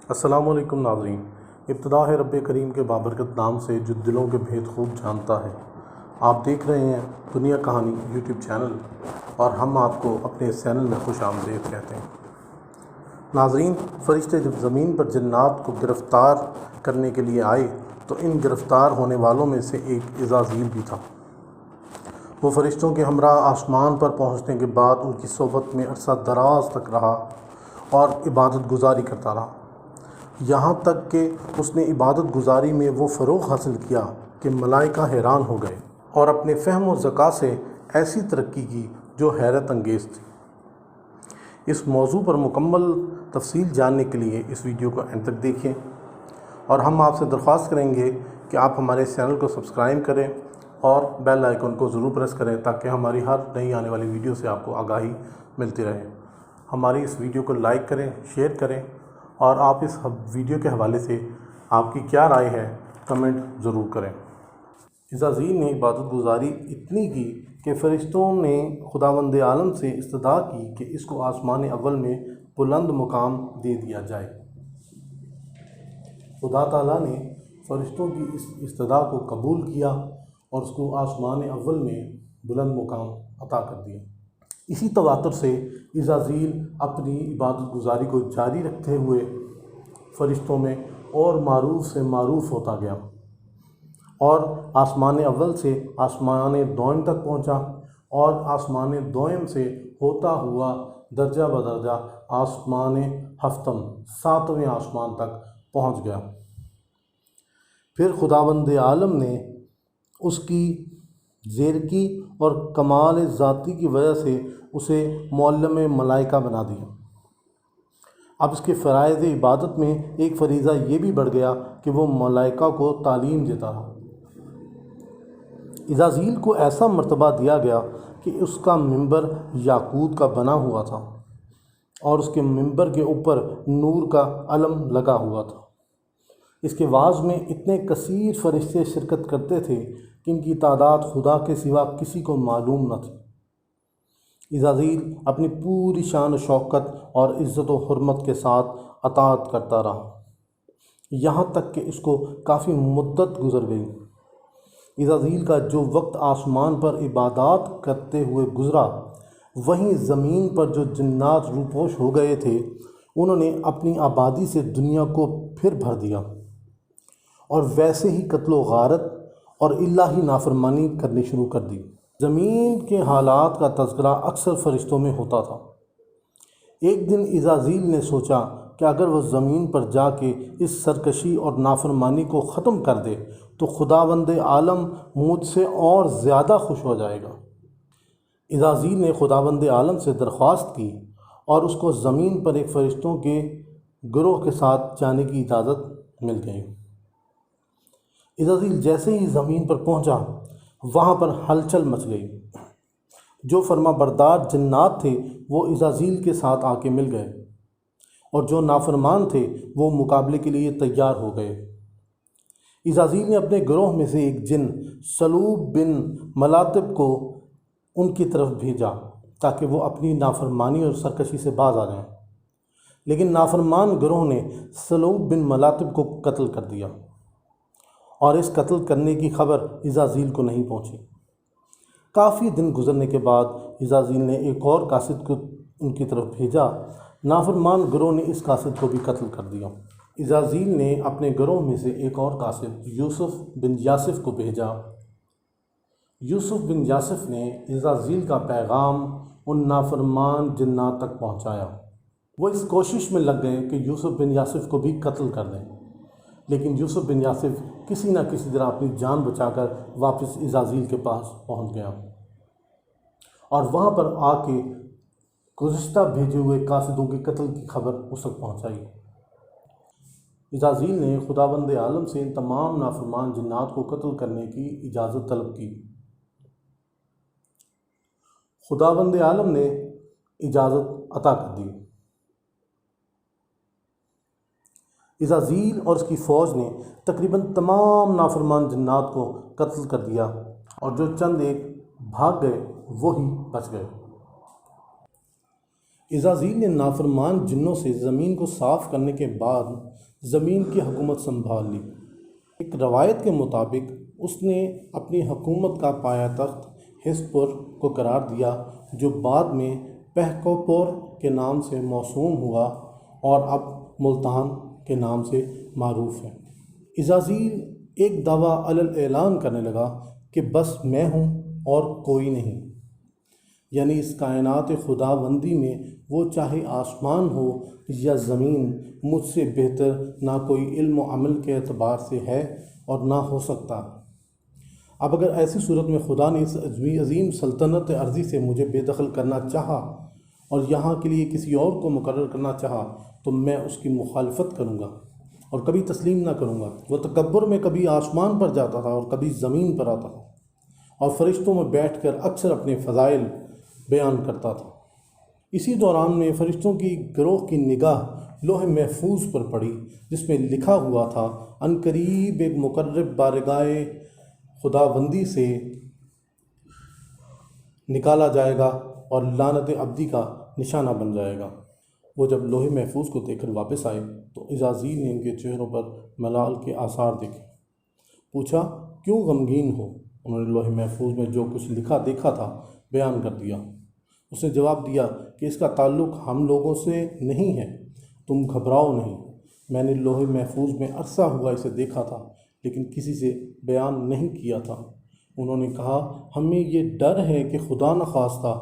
السلام علیکم ناظرین، ابتدا ہے رب کریم کے بابرکت نام سے جو دلوں کے بھید خوب جانتا ہے۔ آپ دیکھ رہے ہیں دنیا کہانی یوٹیوب چینل اور ہم آپ کو اپنے اس چینل میں خوش آمدید کہتے ہیں۔ ناظرین، فرشتے جب زمین پر جنات کو گرفتار کرنے کے لیے آئے تو ان گرفتار ہونے والوں میں سے ایک عزازیل بھی تھا۔ وہ فرشتوں کے ہمراہ آسمان پر پہنچنے کے بعد ان کی صحبت میں عرصہ دراز تک رہا اور عبادت گزاری کرتا رہا، یہاں تک کہ اس نے عبادت گزاری میں وہ فروغ حاصل کیا کہ ملائکہ حیران ہو گئے اور اپنے فہم و ذکا سے ایسی ترقی کی جو حیرت انگیز تھی۔ اس موضوع پر مکمل تفصیل جاننے کے لیے اس ویڈیو کو اینڈ تک دیکھیں، اور ہم آپ سے درخواست کریں گے کہ آپ ہمارے اس چینل کو سبسکرائب کریں اور بیل آئیکن کو ضرور پریس کریں تاکہ ہماری ہر نئی آنے والی ویڈیو سے آپ کو آگاہی ملتی رہے۔ ہماری اس ویڈیو کو لائک کریں، شیئر کریں، اور آپ اس ویڈیو کے حوالے سے آپ کی کیا رائے ہے کمنٹ ضرور کریں۔ عزازیل نے عبادت گزاری اتنی کی کہ فرشتوں نے خداوند عالم سے استدعا کی کہ اس کو آسمان اول میں بلند مقام دے دیا جائے۔ خدا تعالیٰ نے فرشتوں کی اس استدعا کو قبول کیا اور اس کو آسمان اول میں بلند مقام عطا کر دیا۔ اسی تواتر سے عزازیل اپنی عبادت گزاری کو جاری رکھتے ہوئے فرشتوں میں اور معروف سے معروف ہوتا گیا اور آسمان اول سے آسمان دوئم تک پہنچا اور آسمان دوئم سے ہوتا ہوا درجہ بدرجہ آسمان ہفتم 7ویں آسمان تک پہنچ گیا۔ پھر خداوند عالم نے اس کی زیرکی اور کمال ذاتی کی وجہ سے اسے معلم ملائکہ بنا دیا۔ اب اس کے فرائض عبادت میں ایک فریضہ یہ بھی بڑھ گیا کہ وہ ملائکہ کو تعلیم دیتا رہا۔ عزازیل کو ایسا مرتبہ دیا گیا کہ اس کا منبر یاقوت کا بنا ہوا تھا اور اس کے منبر کے اوپر نور کا علم لگا ہوا تھا۔ اس کے وعظ میں اتنے کثیر فرشتے شرکت کرتے تھے کہ ان کی تعداد خدا کے سوا کسی کو معلوم نہ تھی۔ عزازیل اپنی پوری شان و شوکت اور عزت و حرمت کے ساتھ اطاعت کرتا رہا، یہاں تک کہ اس کو کافی مدت گزر گئی۔ عزازیل کا جو وقت آسمان پر عبادات کرتے ہوئے گزرا، وہیں زمین پر جو جنات روپوش ہو گئے تھے انہوں نے اپنی آبادی سے دنیا کو پھر بھر دیا اور ویسے ہی قتل و غارت اور الہی نافرمانی کرنی شروع کر دی۔ زمین کے حالات کا تذکرہ اکثر فرشتوں میں ہوتا تھا۔ ایک دن عزازیل نے سوچا کہ اگر وہ زمین پر جا کے اس سرکشی اور نافرمانی کو ختم کر دے تو خداوند عالم مجھ سے اور زیادہ خوش ہو جائے گا۔ عزازیل نے خداوند عالم سے درخواست کی اور اس کو زمین پر ایک فرشتوں کے گروہ کے ساتھ جانے کی اجازت مل گئی۔ عزازیل جیسے ہی زمین پر پہنچا وہاں پر ہلچل مچ گئی۔ جو فرما بردار جنات تھے وہ عزازیل کے ساتھ آ کے مل گئے اور جو نافرمان تھے وہ مقابلے کے لیے تیار ہو گئے۔ عزازیل نے اپنے گروہ میں سے ایک جن سلوب بن ملاطب کو ان کی طرف بھیجا تاکہ وہ اپنی نافرمانی اور سرکشی سے باز آ جائیں، لیکن نافرمان گروہ نے سلوب بن ملاطب کو قتل کر دیا اور اس قتل کرنے کی خبر عزازیل کو نہیں پہنچی۔ کافی دن گزرنے کے بعد عزازیل نے ایک اور قاصد کو ان کی طرف بھیجا۔ نافرمان گروہ نے اس قاصد کو بھی قتل کر دیا۔ عزازیل نے اپنے گروہ میں سے ایک اور قاصد یوسف بن یاسف کو بھیجا۔ یوسف بن یاسف نے عزازیل کا پیغام ان نافرمان جنات تک پہنچایا۔ وہ اس کوشش میں لگ گئے کہ یوسف بن یاسف کو بھی قتل کر دیں، لیکن یوسف بن یاسف کسی نہ کسی طرح اپنی جان بچا کر واپس عزازیل کے پاس پہنچ گیا اور وہاں پر آ کے گزشتہ بھیجے ہوئے قاصدوں کے قتل کی خبر اس تک پہنچائی۔ عزازیل نے خداوند عالم سے ان تمام نافرمان جنات کو قتل کرنے کی اجازت طلب کی۔ خداوند عالم نے اجازت عطا کر دی۔ عزازیل اور اس کی فوج نے تقریباً تمام نافرمان جنات کو قتل کر دیا اور جو چند ایک بھاگ گئے وہی بچ گئے۔ عزازیل نے نافرمان جنوں سے زمین کو صاف کرنے کے بعد زمین کی حکومت سنبھال لی۔ ایک روایت کے مطابق اس نے اپنی حکومت کا پایہ تخت ہسپور کو قرار دیا، جو بعد میں پہکوپور کے نام سے موسوم ہوا اور اب ملتان کے نام سے معروف ہے۔ عزازیل ایک دعویٰ علی الاعلان کرنے لگا کہ بس میں ہوں اور کوئی نہیں، یعنی اس کائنات خداوندی میں وہ چاہے آسمان ہو یا زمین، مجھ سے بہتر نہ کوئی علم و عمل کے اعتبار سے ہے اور نہ ہو سکتا۔ اب اگر ایسی صورت میں خدا نے اس عظیم سلطنت ارضی سے مجھے بے دخل کرنا چاہا اور یہاں کے لیے کسی اور کو مقرر کرنا چاہا تو میں اس کی مخالفت کروں گا اور کبھی تسلیم نہ کروں گا۔ وہ تکبر میں کبھی آسمان پر جاتا تھا اور کبھی زمین پر آتا تھا، اور فرشتوں میں بیٹھ کر اکثر اپنے فضائل بیان کرتا تھا۔ اسی دوران میں فرشتوں کی گروہ کی نگاہ لوح محفوظ پر پڑی، جس میں لکھا ہوا تھا عنقریب ایک مقرب بارگاہ خداوندی سے نکالا جائے گا اور لعنت ابدی کا نشانہ بن جائے گا۔ وہ جب لوح محفوظ کو دیکھ کر واپس آئے تو عزازیل نے ان کے چہروں پر ملال کے آثار دیکھے۔ پوچھا، کیوں غمگین ہو؟ انہوں نے لوح محفوظ میں جو کچھ لکھا دیکھا تھا بیان کر دیا۔ اس نے جواب دیا کہ اس کا تعلق ہم لوگوں سے نہیں ہے، تم گھبراؤ نہیں۔ میں نے لوح محفوظ میں عرصہ ہوا اسے دیکھا تھا، لیکن کسی سے بیان نہیں کیا تھا۔ انہوں نے کہا، ہمیں یہ ڈر ہے کہ خدا نخواستہ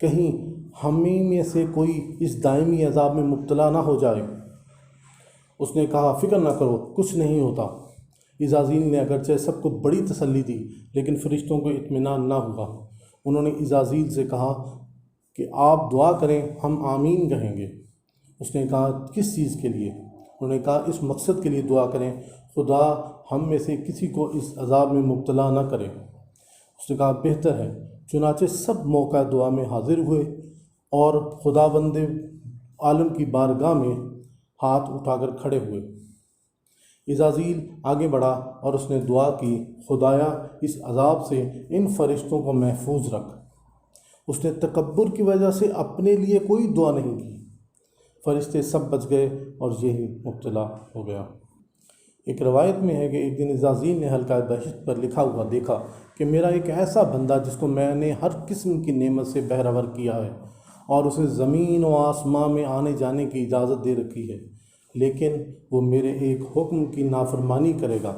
کہیں ہمیں میں سے کوئی اس دائمی عذاب میں مبتلا نہ ہو جائے۔ اس نے کہا، فکر نہ کرو، کچھ نہیں ہوتا۔ عزازیل نے اگرچہ سب کو بڑی تسلی دی، لیکن فرشتوں کو اطمینان نہ ہوا۔ انہوں نے عزازیل سے کہا کہ آپ دعا کریں، ہم آمین کہیں گے۔ اس نے کہا، کس چیز کے لیے؟ انہوں نے کہا، اس مقصد کے لیے دعا کریں، خدا ہم میں سے کسی کو اس عذاب میں مبتلا نہ کرے۔ اس نے کہا، بہتر ہے۔ چنانچہ سب موقع دعا میں حاضر ہوئے اور خداوند عالم کی بارگاہ میں ہاتھ اٹھا کر کھڑے ہوئے۔ عزازیل آگے بڑھا اور اس نے دعا کی، خدایا اس عذاب سے ان فرشتوں کو محفوظ رکھ۔ اس نے تکبر کی وجہ سے اپنے لیے کوئی دعا نہیں کی۔ فرشتے سب بچ گئے اور یہی مبتلا ہو گیا۔ ایک روایت میں ہے کہ ایک دن عزازیل نے حلقہ بہشت پر لکھا ہوا دیکھا کہ میرا ایک ایسا بندہ جس کو میں نے ہر قسم کی نعمت سے بہرور کیا ہے اور اسے زمین و آسمان میں آنے جانے کی اجازت دے رکھی ہے، لیکن وہ میرے ایک حکم کی نافرمانی کرے گا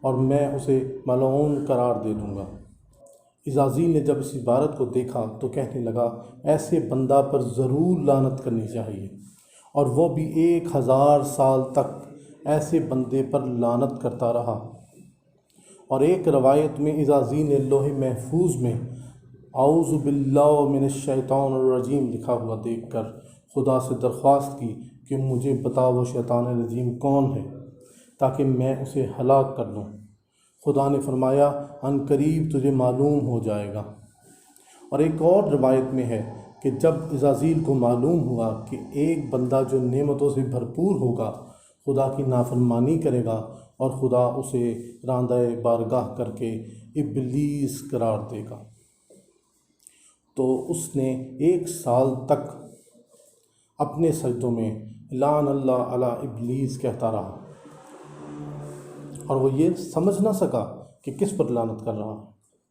اور میں اسے ملعون قرار دے دوں گا۔ عزازیل نے جب اس عبارت کو دیکھا تو کہنے لگا، ایسے بندہ پر ضرور لعنت کرنی چاہیے، اور وہ بھی 1000 سال تک ایسے بندے پر لعنت کرتا رہا۔ اور ایک روایت میں عزازیل نے لوح محفوظ میں اعوذ باللہ من الشیطان الرجیم لکھا ہوا دیکھ کر خدا سے درخواست کی کہ مجھے بتا وہ شیطان رجیم کون ہے تاکہ میں اسے ہلاک کر دوں۔ خدا نے فرمایا، عنقریب تجھے معلوم ہو جائے گا۔ اور ایک اور روایت میں ہے کہ جب عزازیل کو معلوم ہوا کہ ایک بندہ جو نعمتوں سے بھرپور ہوگا خدا کی نافرمانی کرے گا اور خدا اسے راندہ بارگاہ کر کے ابلیس قرار دے گا، تو اس نے 1 سال تک اپنے سجدوں میں لعن اللہ علی ابلیس کہتا رہا، اور وہ یہ سمجھ نہ سکا کہ کس پر لعنت کر رہا۔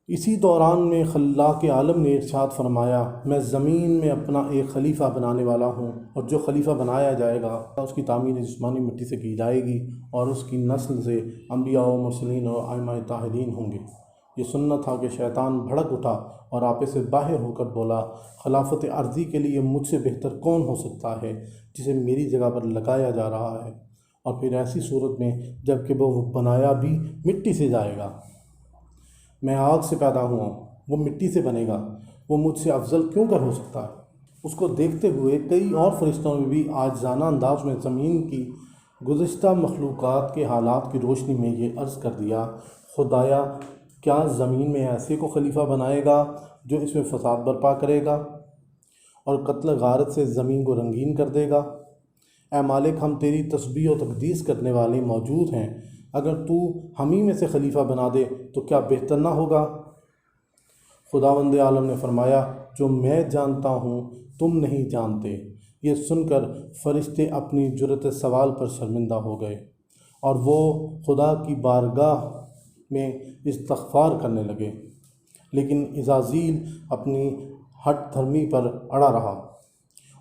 اسی دوران میں خلاق عالم نے ارشاد فرمایا، میں زمین میں اپنا ایک خلیفہ بنانے والا ہوں، اور جو خلیفہ بنایا جائے گا اس کی تعمیر جسمانی مٹی سے کی جائے گی، اور اس کی نسل سے انبیاء و مرسلین اور ائمہ طاہرین ہوں گے۔ یہ سننا تھا کہ شیطان بھڑک اٹھا اور آپے سے باہر ہو کر بولا، خلافت عرضی کے لیے مجھ سے بہتر کون ہو سکتا ہے جسے میری جگہ پر لگایا جا رہا ہے، اور پھر ایسی صورت میں جب کہ وہ بنایا بھی مٹی سے جائے گا، میں آگ سے پیدا ہوا ہوں، وہ مٹی سے بنے گا، وہ مجھ سے افضل کیوں کر ہو سکتا ہے؟ اس کو دیکھتے ہوئے کئی اور فرشتوں نے بھی عاجزانہ انداز میں زمین کی گزشتہ مخلوقات کے حالات کی روشنی میں یہ عرض کر دیا، خدایا کیا زمین میں ایسے کو خلیفہ بنائے گا جو اس میں فساد برپا کرے گا اور قتل غارت سے زمین کو رنگین کر دے گا؟ اے مالک، ہم تیری تسبیح و تقدیس کرنے والے موجود ہیں، اگر تو ہم ہی میں سے خلیفہ بنا دے تو کیا بہتر نہ ہوگا؟ خداوند عالم نے فرمایا، جو میں جانتا ہوں تم نہیں جانتے، یہ سن کر فرشتے اپنی جرأت سوال پر شرمندہ ہو گئے اور وہ خدا کی بارگاہ میں استغفار کرنے لگے، لیکن عزازیل اپنی ہٹ دھرمی پر اڑا رہا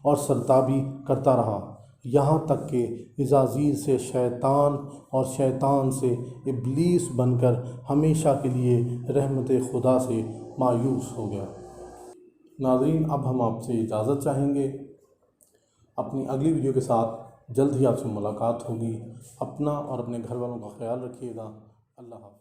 اور سرتابی کرتا رہا، یہاں تک کہ عزازیل سے شیطان اور شیطان سے ابلیس بن کر ہمیشہ کے لیے رحمت خدا سے مایوس ہو گیا۔ ناظرین، اب ہم آپ سے اجازت چاہیں گے، اپنی اگلی ویڈیو کے ساتھ جلد ہی آپ سے ملاقات ہوگی۔ اپنا اور اپنے گھر والوں کا خیال رکھیے گا۔ اللہ حافظ۔